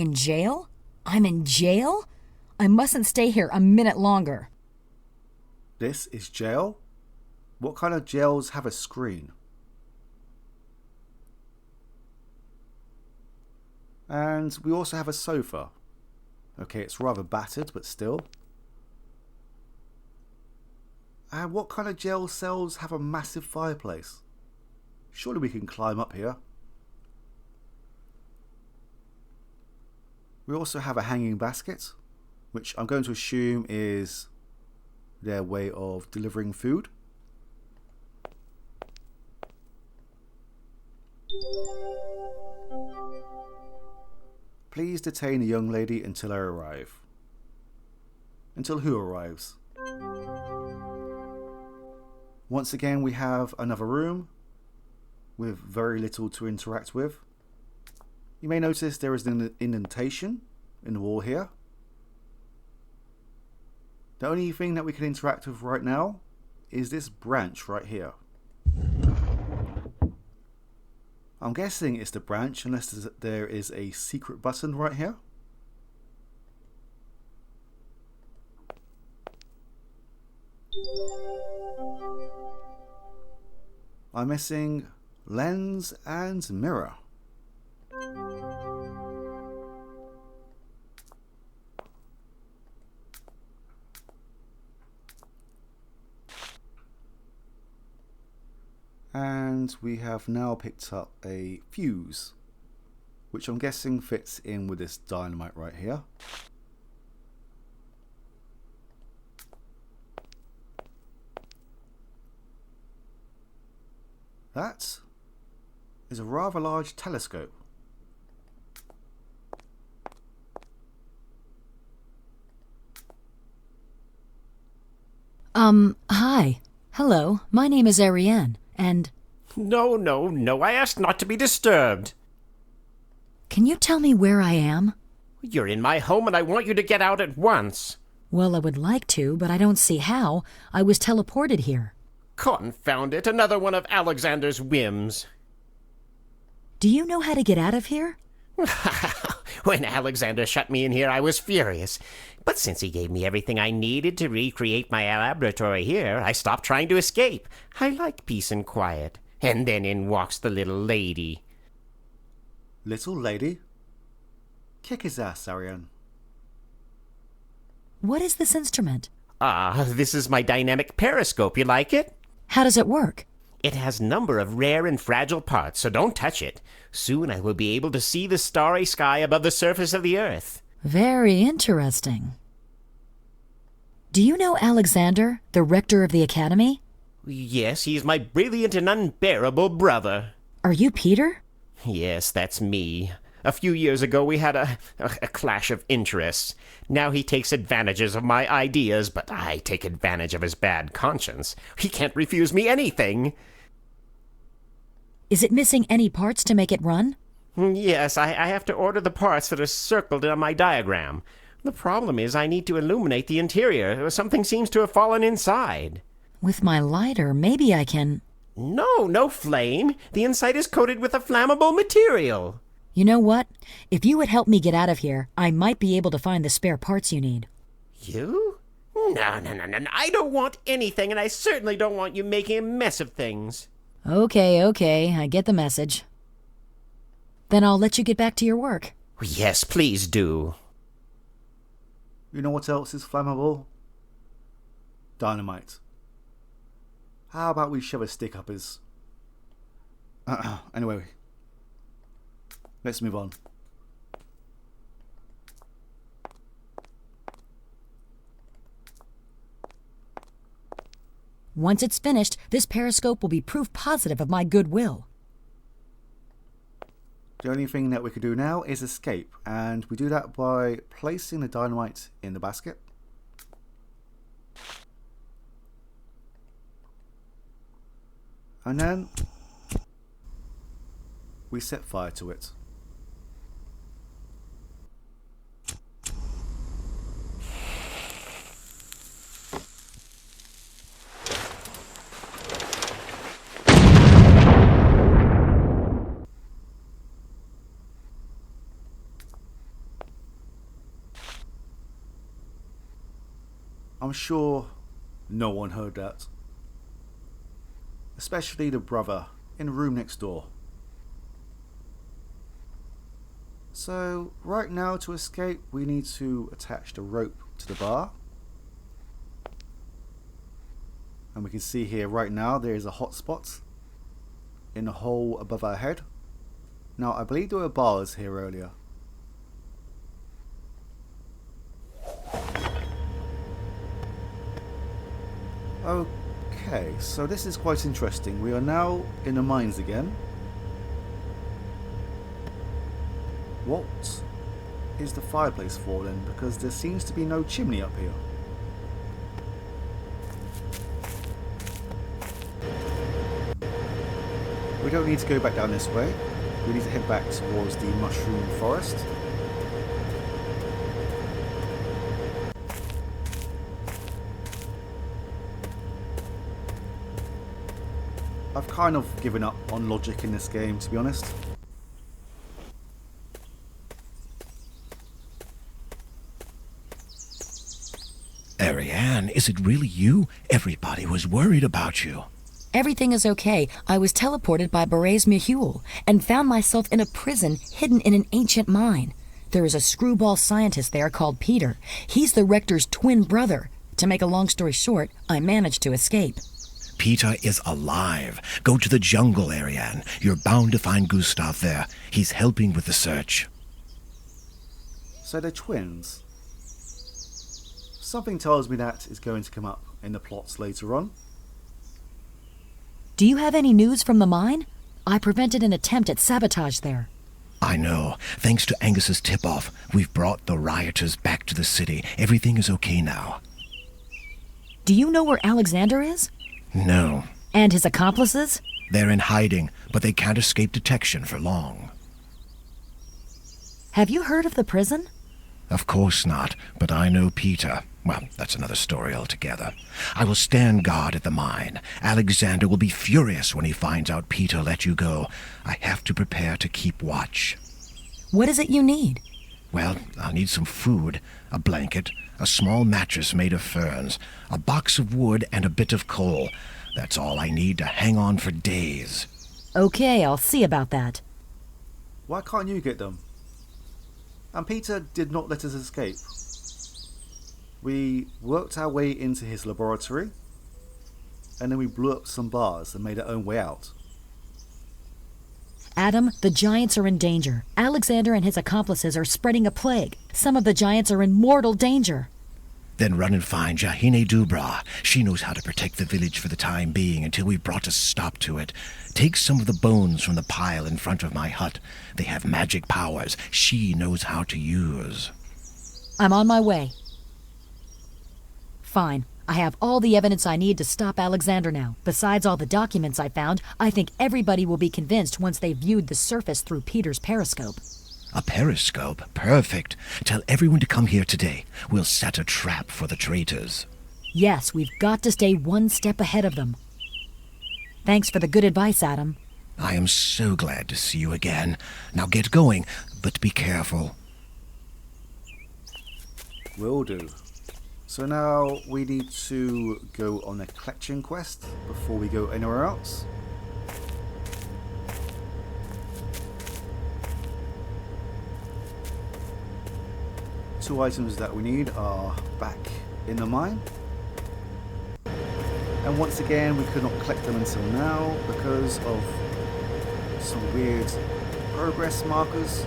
In jail? I'm in jail? I mustn't stay here a minute longer. This is jail? What kind of jails have a screen? And we also have a sofa. Okay, it's rather battered, but still. And what kind of jail cells have a massive fireplace? Surely we can climb up here. We also have a hanging basket, which I'm going to assume is their way of delivering food. Please detain a young lady until I arrive. Until who arrives? Once again, we have another room with very little to interact with. You may notice there is an indentation in the wall here. The only thing that we can interact with right now is this branch right here. I'm guessing it's the branch unless there is a secret button right here. I'm missing lens and mirror. And we have now picked up a fuse, which I'm guessing fits in with this dynamite right here. That is a rather large telescope. Hi. Hello, my name is Ariane, and... No, I asked not to be disturbed. Can you tell me where I am? You're in my home and I want you to get out at once. Well, I would like to, but I don't see how. I was teleported here. Confound it, another one of Alexander's whims. Do you know how to get out of here? When Alexander shut me in here, I was furious. But since he gave me everything I needed to recreate my laboratory here, I stopped trying to escape. I like peace and quiet. And then in walks the little lady. Little lady? Kick his ass, Ariane. What is this instrument? This is my dynamic periscope. You like it? How does it work? It has a number of rare and fragile parts, so don't touch it. Soon I will be able to see the starry sky above the surface of the earth. Very interesting. Do you know Alexander, the rector of the academy? Yes, he's my brilliant and unbearable brother. Are you Peter? Yes, that's me. A few years ago we had a clash of interests. Now he takes advantages of my ideas, but I take advantage of his bad conscience. He can't refuse me anything. Is it missing any parts to make it run? Yes, I have to order the parts that are circled on my diagram. The problem is I need to illuminate the interior. Something seems to have fallen inside. With my lighter, maybe I can... No flame. The inside is coated with a flammable material. You know what? If you would help me get out of here, I might be able to find the spare parts you need. You? No. I don't want anything, and I certainly don't want you making a mess of things. Okay, I get the message. Then I'll let you get back to your work. Yes, please do. You know what else is flammable? Dynamite. How about we shove a stick up his... Anyway, let's move on. Once it's finished, this periscope will be proof positive of my goodwill. The only thing that we could do now is escape, and we do that by placing the dynamite in the basket. And then we set fire to it. I'm sure no one heard that. Especially the brother in the room next door. So, right now to escape, we need to attach the rope to the bar. And we can see here right now there is a hot spot in the hole above our head. Now, I believe there were bars here earlier. Okay, so this is quite interesting. We are now in the mines again. What is the fireplace for then? Because there seems to be no chimney up here. We don't need to go back down this way. We need to head back towards the mushroom forest. I've kind of given up on logic in this game, to be honest. Ariane, is it really you? Everybody was worried about you. Everything is okay. I was teleported by Berets Mihul and found myself in a prison hidden in an ancient mine. There is a screwball scientist there called Peter. He's the rector's twin brother. To make a long story short, I managed to escape. Peter is alive. Go to the jungle, Ariane. You're bound to find Gustav there. He's helping with the search. So they're twins. Something tells me that is going to come up in the plots later on. Do you have any news from the mine? I prevented an attempt at sabotage there. I know. Thanks to Angus's tip-off, we've brought the rioters back to the city. Everything is okay now. Do you know where Alexander is? No. And his accomplices? They're in hiding, but they can't escape detection for long. Have you heard of the prison? Of course not, but I know Peter. Well, that's another story altogether. I will stand guard at the mine. Alexander will be furious when he finds out Peter let you go. I have to prepare to keep watch. What is it you need? Well, I'll need some food, a blanket, a small mattress made of ferns, a box of wood, and a bit of coal. That's all I need to hang on for days. Okay, I'll see about that. Why can't you get them? And Peter did not let us escape. We worked our way into his laboratory, and then we blew up some bars and made our own way out. Adam, the giants are in danger. Alexander and his accomplices are spreading a plague. Some of the giants are in mortal danger. Then run and find Jahine Dubra. She knows how to protect the village for the time being until we've brought a stop to it. Take some of the bones from the pile in front of my hut. They have magic powers she knows how to use. I'm on my way. Fine. I have all the evidence I need to stop Alexander now. Besides all the documents I found, I think everybody will be convinced once they've viewed the surface through Peter's periscope. A periscope? Perfect. Tell everyone to come here today. We'll set a trap for the traitors. Yes, we've got to stay one step ahead of them. Thanks for the good advice, Adam. I am so glad to see you again. Now get going, but be careful. Will do. So now we need to go on a collection quest before we go anywhere else. Two items that we need are back in the mine. And once again, we could not collect them until now because of some weird progress markers.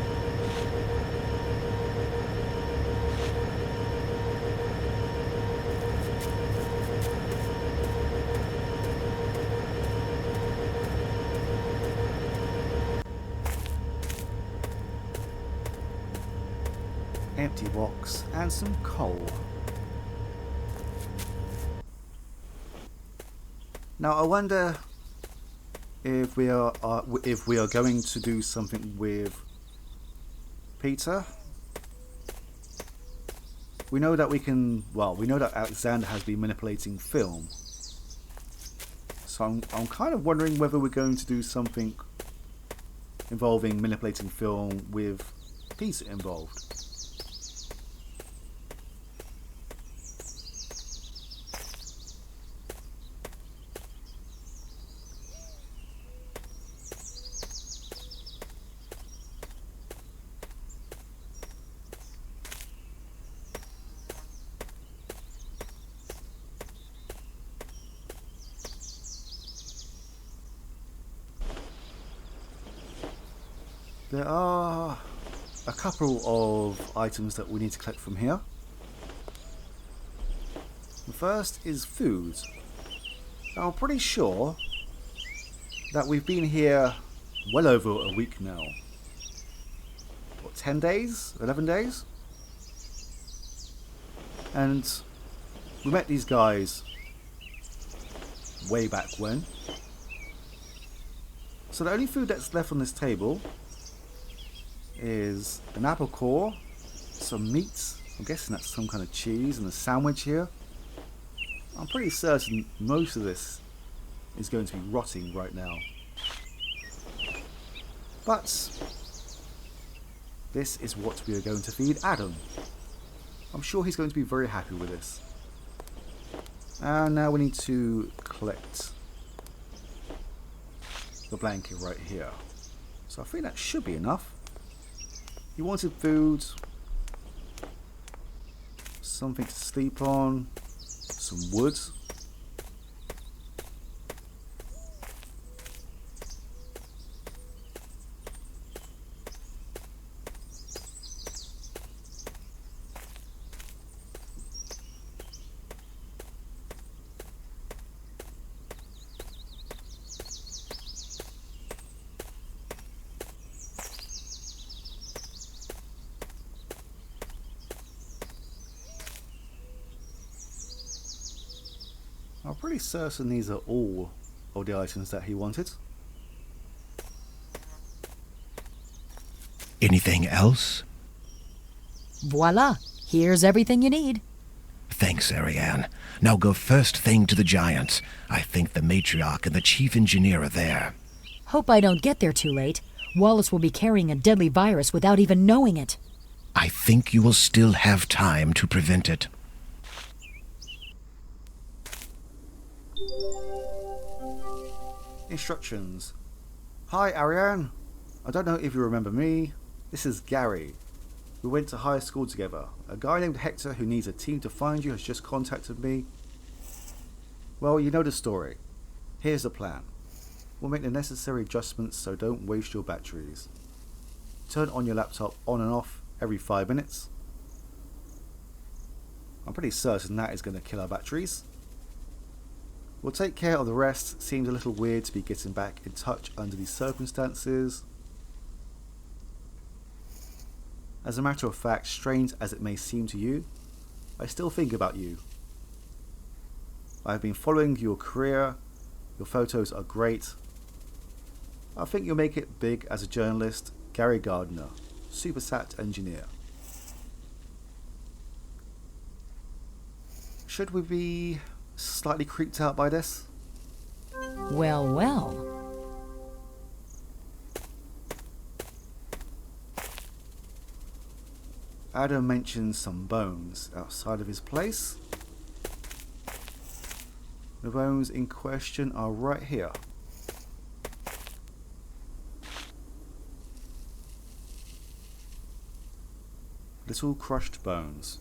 Empty box and some coal. Now I wonder if we are going to do something with Peter. We know that we know that Alexander has been manipulating film. So I'm kind of wondering whether we're going to do something involving manipulating film with Peter involved. There are a couple of items that we need to collect from here. The first is food. Now, I'm pretty sure that we've been here well over a week now. What, 10 days? 11 days? And we met these guys way back when. So the only food that's left on this table is an apple core, some meat, I'm guessing that's some kind of cheese, and a sandwich here. I'm pretty certain most of this is going to be rotting right now. But this is what we are going to feed Adam. I'm sure he's going to be very happy with this. And now we need to collect the blanket right here. So I think that should be enough. You wanted food, something to sleep on, some wood. I'm pretty certain these are all of the items that he wanted. Anything else? Voila! Here's everything you need. Thanks, Ariane. Now go first thing to the Giants. I think the matriarch and the chief engineer are there. Hope I don't get there too late. Wallace will be carrying a deadly virus without even knowing it. I think you will still have time to prevent it. Instructions. Hi Ariane. I don't know if you remember me. This is Gary. We went to high school together. A guy named Hector who needs a team to find you has just contacted me. Well, you know the story. Here's the plan. We'll make the necessary adjustments so don't waste your batteries. Turn on your laptop on and off every 5 minutes. I'm pretty certain that is going to kill our batteries. We'll take care of the rest. Seems a little weird to be getting back in touch under these circumstances. As a matter of fact, strange as it may seem to you, I still think about you. I have been following your career. Your photos are great. I think you'll make it big as a journalist. Gary Gardner, Supersat engineer. Should we be slightly creeped out by this? Well, well. Adam mentions some bones outside of his place. The bones in question are right here. Little crushed bones.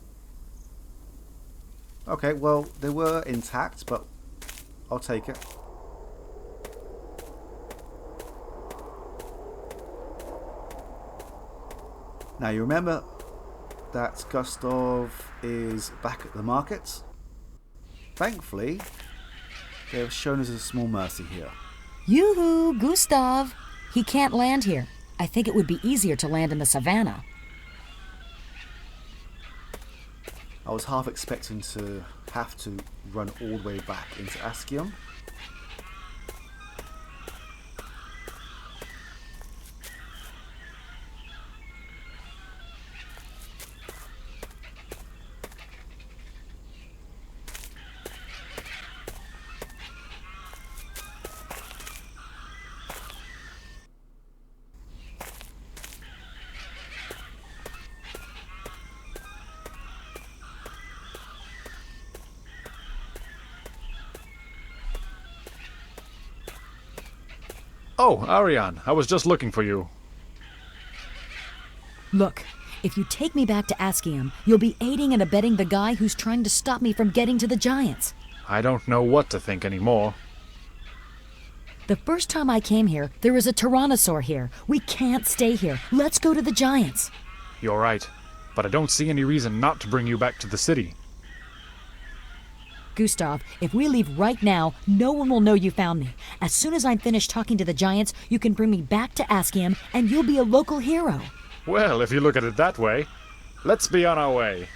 Okay, well, they were intact, but I'll take it. Now, you remember that Gustav is back at the market? Thankfully, they have shown us a small mercy here. Yoo-hoo, Gustav! He can't land here. I think it would be easier to land in the savannah. I was half expecting to have to run all the way back into Ascium. Oh, Ariane, I was just looking for you. Look, if you take me back to Ascium, you'll be aiding and abetting the guy who's trying to stop me from getting to the Giants. I don't know what to think anymore. The first time I came here, there was a tyrannosaur here. We can't stay here. Let's go to the giants. You're right, but I don't see any reason not to bring you back to the city. Gustav, if we leave right now, no one will know you found me. As soon as I'm finished talking to the giants, you can bring me back to Askium, and you'll be a local hero. Well, if you look at it that way, let's be on our way.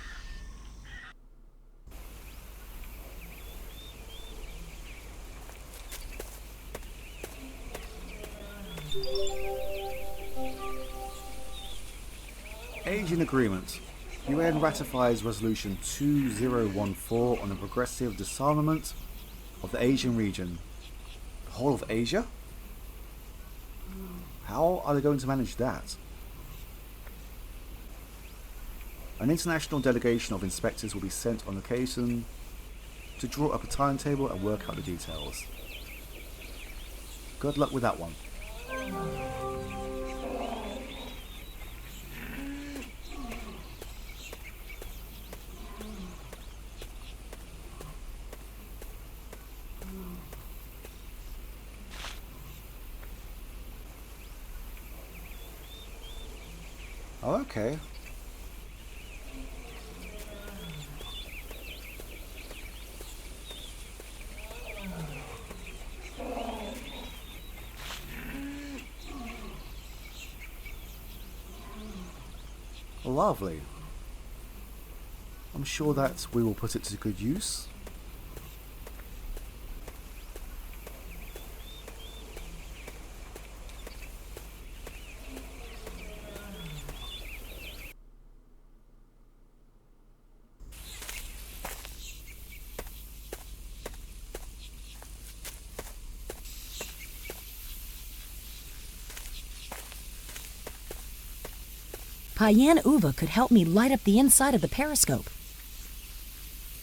Asian Agreement. UN ratifies Resolution 2014 on the progressive disarmament of the Asian region. The whole of Asia? How are they going to manage that? An international delegation of inspectors will be sent on location to draw up a timetable and work out the details. Good luck with that one. Oh, okay. Lovely. I'm sure that we will put it to good use. Payan Uva could help me light up the inside of the periscope.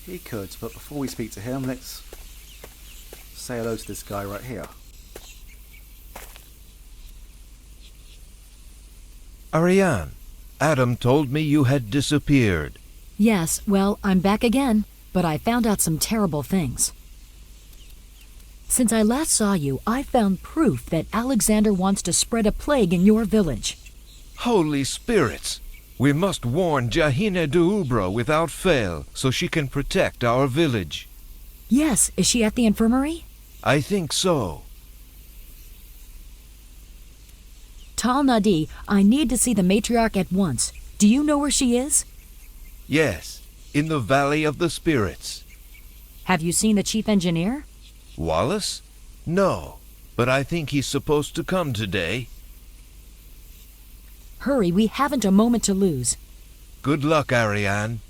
He could, but before we speak to him, let's say hello to this guy right here. Ariane, Adam told me you had disappeared. Yes, well, I'm back again, but I found out some terrible things. Since I last saw you, I found proof that Alexander wants to spread a plague in your village. Holy spirits! We must warn Jahina de Ubra without fail, so she can protect our village. Yes, is she at the infirmary? I think so. Tal Nadi, I need to see the matriarch at once. Do you know where she is? Yes, in the Valley of the Spirits. Have you seen the chief engineer? Wallace? No, but I think he's supposed to come today. Hurry, we haven't a moment to lose. Good luck, Ariane.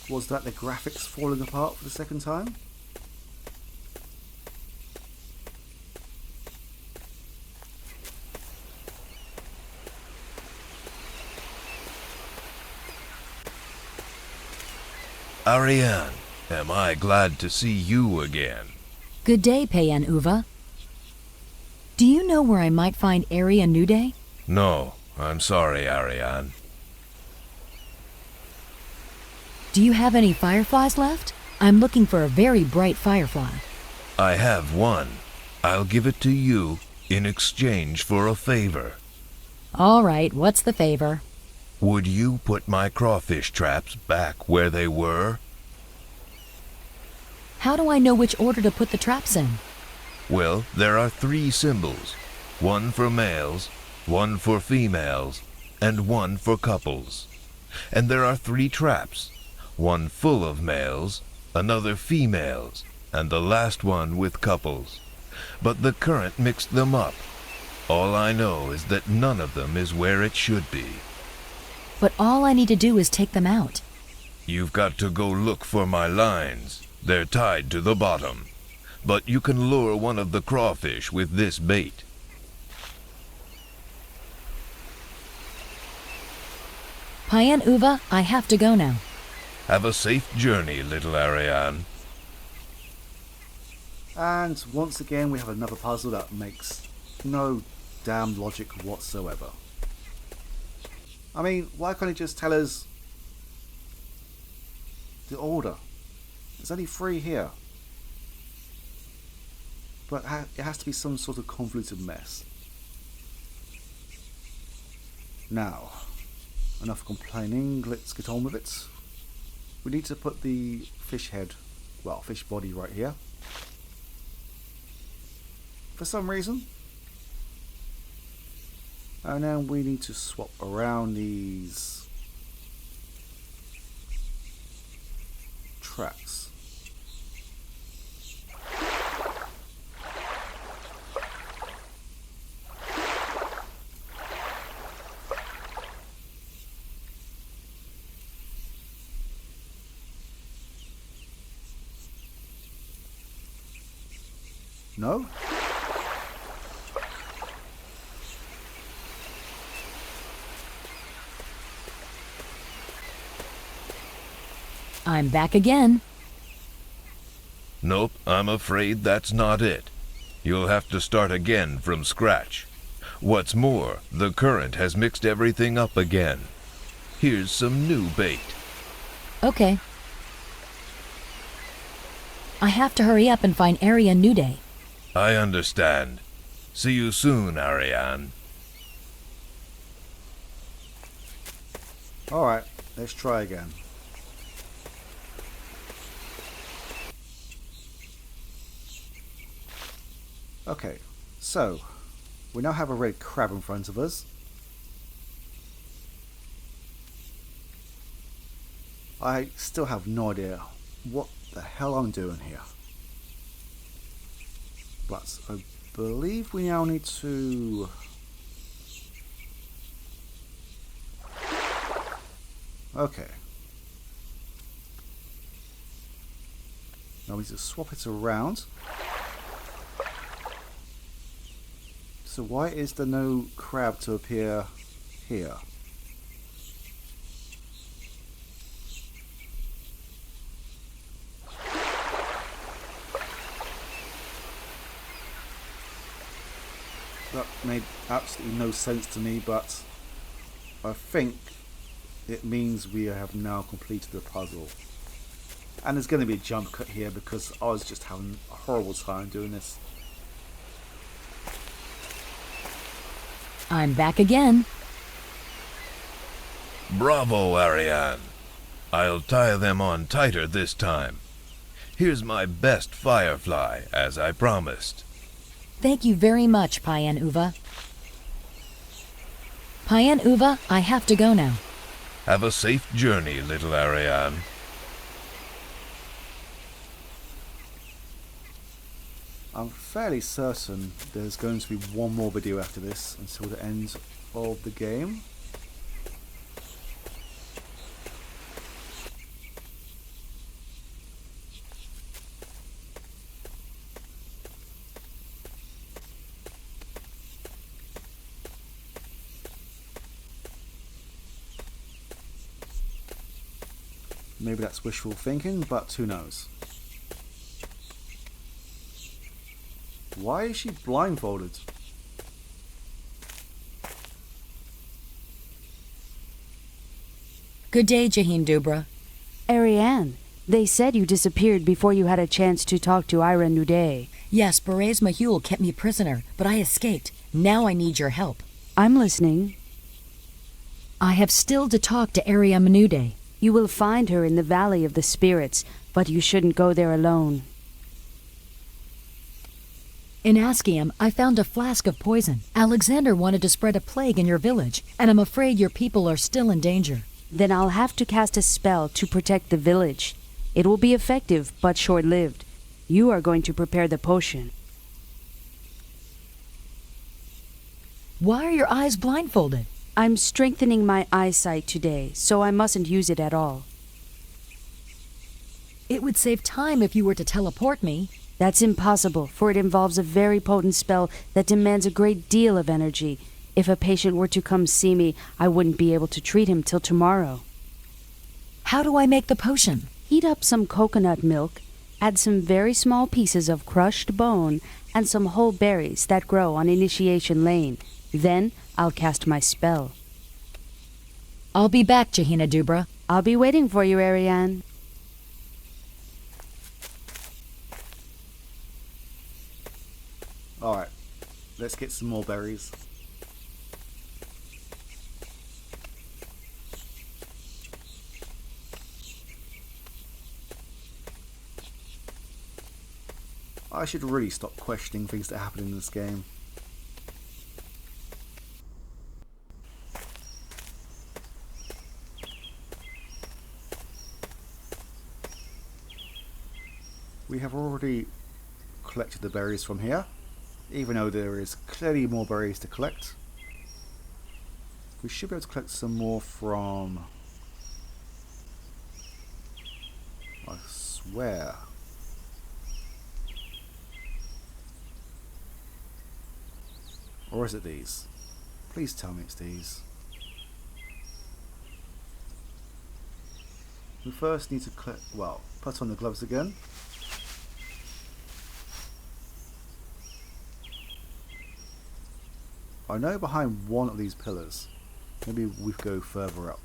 Was that the graphics falling apart for the second time? Ariane, am I glad to see you again. Good day, Payan Uva. Do you know where I might find Area Nude? No, I'm sorry, Ariane. Do you have any fireflies left? I'm looking for a very bright firefly. I have one. I'll give it to you in exchange for a favor. All right, what's the favor? Would you put my crawfish traps back where they were? How do I know which order to put the traps in? Well, there are 3 symbols. One for males, one for females, and one for couples. And there are 3 traps. One full of males, another females, and the last one with couples. But the current mixed them up. All I know is that none of them is where it should be. But all I need to do is take them out. You've got to go look for my lines. They're tied to the bottom. But you can lure one of the crawfish with this bait. Payan Uva, I have to go now. Have a safe journey, little Ariane. And once again we have another puzzle that makes no damn logic whatsoever. I mean, why can't he just tell us the order. There's only 3 here. But it has to be some sort of convoluted mess. Now, enough complaining, let's get on with it. We need to put the fish head, well, fish body right here. For some reason. And then we need to swap around these tracks. No? I'm back again. Nope, I'm afraid that's not it. You'll have to start again from scratch. What's more, the current has mixed everything up again. Here's some new bait. Okay. I have to hurry up and find Area Nude. I understand. See you soon, Ariane. Alright, let's try again. Okay, so we now have a red crab in front of us. I still have no idea what the hell I'm doing here. But I believe we now need to... Okay. Now we need to swap it around. So why is there no crab to appear here? That made absolutely no sense to me, but I think it means we have now completed the puzzle. And there's going to be a jump cut here because I was just having a horrible time doing this. I'm back again. Bravo, Ariane. I'll tie them on tighter this time. Here's my best firefly, as I promised. Thank you very much, Payan Uva. Payan Uva, I have to go now. Have a safe journey, little Ariane. I'm fairly certain there's going to be one more video after this until the end of the game. Maybe that's wishful thinking, but who knows? Why is she blindfolded? Good day, Jahin Dubra. Ariane, they said you disappeared before you had a chance to talk to Ira Nude. Yes, Berez Mahul kept me prisoner, but I escaped. Now I need your help. I'm listening. I have still to talk to Area Menude. You will find her in the Valley of the Spirits, but you shouldn't go there alone. In Askium, I found a flask of poison. Alexander wanted to spread a plague in your village, and I'm afraid your people are still in danger. Then I'll have to cast a spell to protect the village. It will be effective, but short-lived. You are going to prepare the potion. Why are your eyes blindfolded? I'm strengthening my eyesight today, so I mustn't use it at all. It would save time if you were to teleport me. That's impossible, for it involves a very potent spell that demands a great deal of energy. If a patient were to come see me, I wouldn't be able to treat him till tomorrow. How do I make the potion? Heat up some coconut milk, add some very small pieces of crushed bone, and some whole berries that grow on Initiation Lane. Then I'll cast my spell. I'll be back, Jahina Dubra. I'll be waiting for you, Ariane. Alright, let's get some more berries. I should really stop questioning things that happen in this game. We have already collected the berries from here, even though there is clearly more berries to collect. We should be able to collect some more from... I swear. Or is it these? Please tell me it's these. We first need to put on the gloves again. I know behind one of these pillars. Maybe we go further up.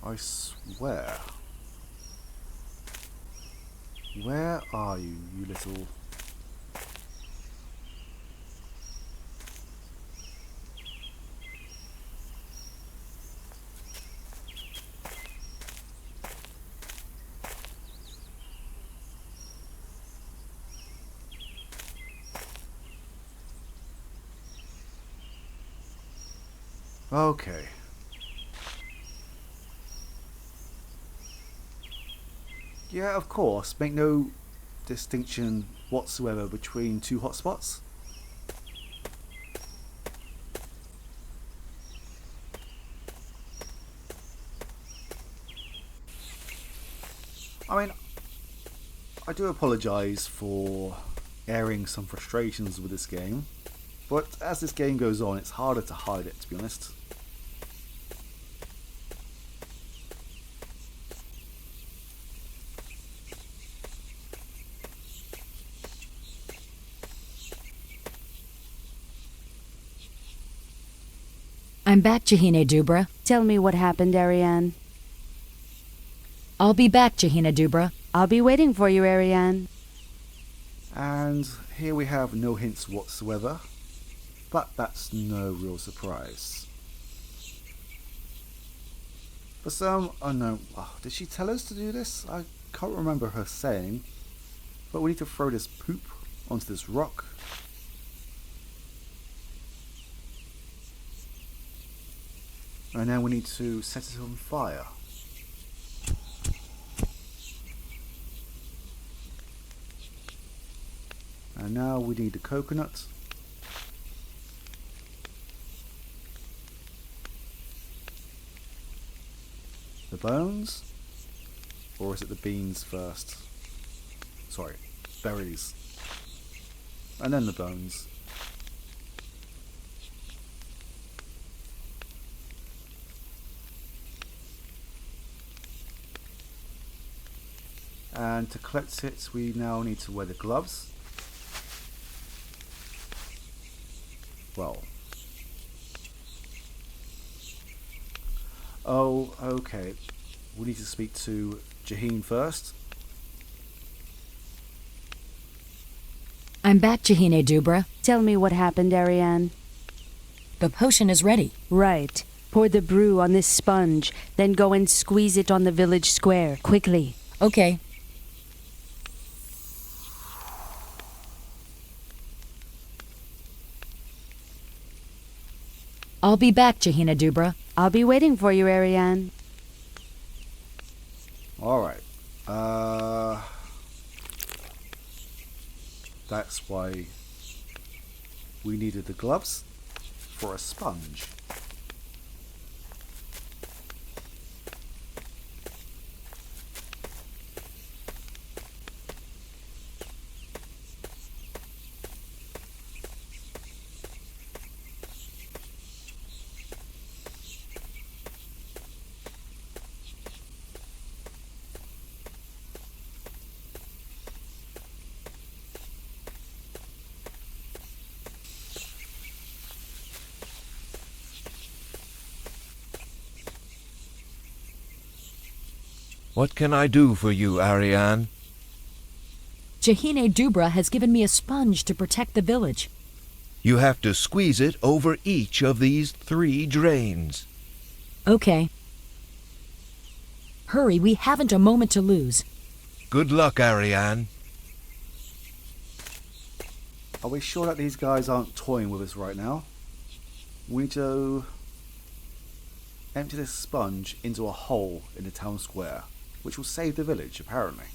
I swear. Where are you, you little... Okay. Yeah, of course. Make no distinction whatsoever between two hotspots. I mean, I do apologise for airing some frustrations with this game, but as this game goes on, it's harder to hide it, to be honest. I'm back, Jahine Dubra. Tell me what happened, Ariane. I'll be back, Jahine Dubra. I'll be waiting for you, Ariane. And here we have no hints whatsoever, but that's no real surprise. For some unknown... did she tell us to do this? I can't remember her saying, but we need to throw this poop onto this rock. And then we need to set it on fire. And now we need the coconut. The bones? Or is it the beans first? Sorry, berries. And then the bones. And to collect it, we now need to wear the gloves. Well. Oh, okay. We need to speak to Jahine first. I'm back, Jahine Dubra. Tell me what happened, Ariane. The potion is ready. Right. Pour the brew on this sponge, then go and squeeze it on the village square, quickly. Okay. I'll be back, Jahine Dubra. I'll be waiting for you, Ariane. Alright. That's why we needed the gloves for a sponge. What can I do for you, Ariane? Jahine Dubra has given me a sponge to protect the village. You have to squeeze it over each of these 3 drains. Okay. Hurry, we haven't a moment to lose. Good luck, Ariane. Are we sure that these guys aren't toying with us right now? We need to empty this sponge into a hole in the town square, which will save the village, apparently.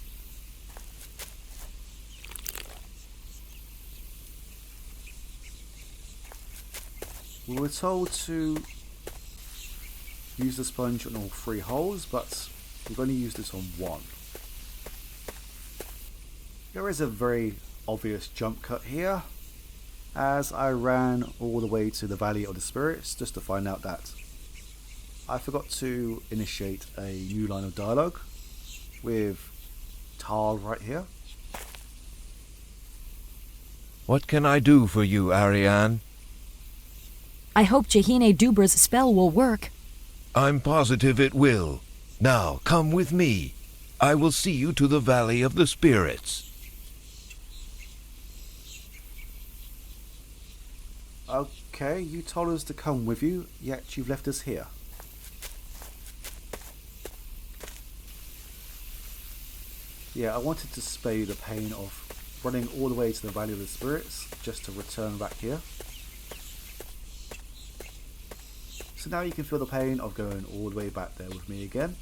We were told to use the sponge on all 3 holes, but we've only used this on 1. There is a very obvious jump cut here, as I ran all the way to the Valley of the Spirits just to find out that I forgot to initiate a new line of dialogue with Tal right here. What can I do for you, Ariane? I hope Jahine Dubra's spell will work. I'm positive it will. Now, come with me. I will see you to the Valley of the Spirits. Okay, you told us to come with you, yet you've left us here. Yeah, I wanted to spare you the pain of running all the way to the Valley of the Spirits just to return back here. So now you can feel the pain of going all the way back there with me again.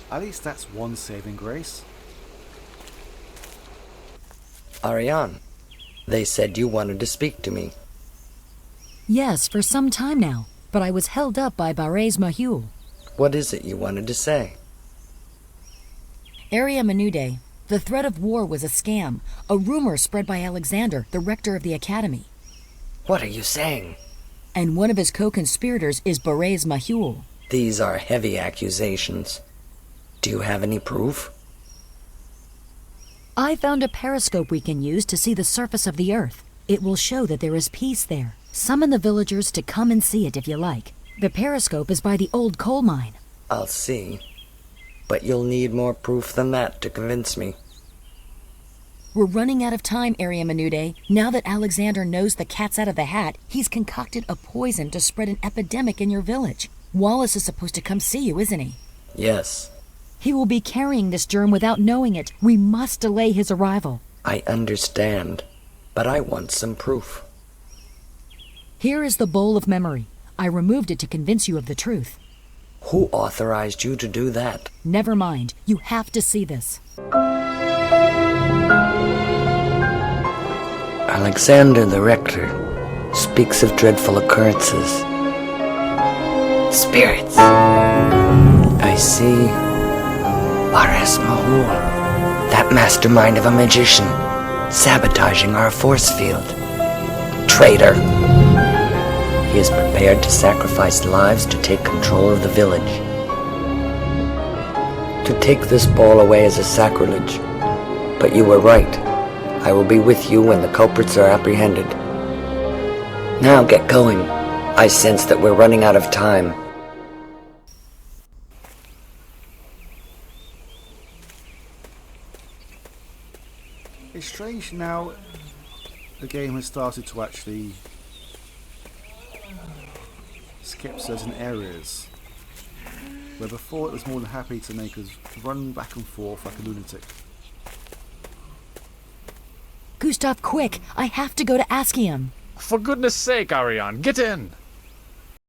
At least that's one saving grace. Ariane, they said you wanted to speak to me. Yes, for some time now, but I was held up by Barez Mahul. What is it you wanted to say? Aria Menude, the threat of war was a scam, a rumor spread by Alexander, the rector of the academy. What are you saying? And one of his co-conspirators is Barez Mahul. These are heavy accusations. Do you have any proof? I found a periscope we can use to see the surface of the earth. It will show that there is peace there. Summon the villagers to come and see it if you like. The periscope is by the old coal mine. I'll see. But you'll need more proof than that to convince me. We're running out of time, Aria Menude. Now that Alexander knows the cat's out of the hat, he's concocted a poison to spread an epidemic in your village. Wallace is supposed to come see you, isn't he? Yes. He will be carrying this germ without knowing it. We must delay his arrival. I understand, but I want some proof. Here is the bowl of memory. I removed it to convince you of the truth. Who authorized you to do that? Never mind. You have to see this. Alexander the Rector speaks of dreadful occurrences. Spirits. I see. Barez Mahul, that mastermind of a magician, sabotaging our force field. Traitor! He is prepared to sacrifice lives to take control of the village. To take this ball away is a sacrilege. But you were right. I will be with you when the culprits are apprehended. Now get going. I sense that we're running out of time. It's strange now the game has started to actually skip certain areas, where before it was more than happy to make us run back and forth like a lunatic. Gustav, quick! I have to go to Askium. For goodness sake, Ariane, get in!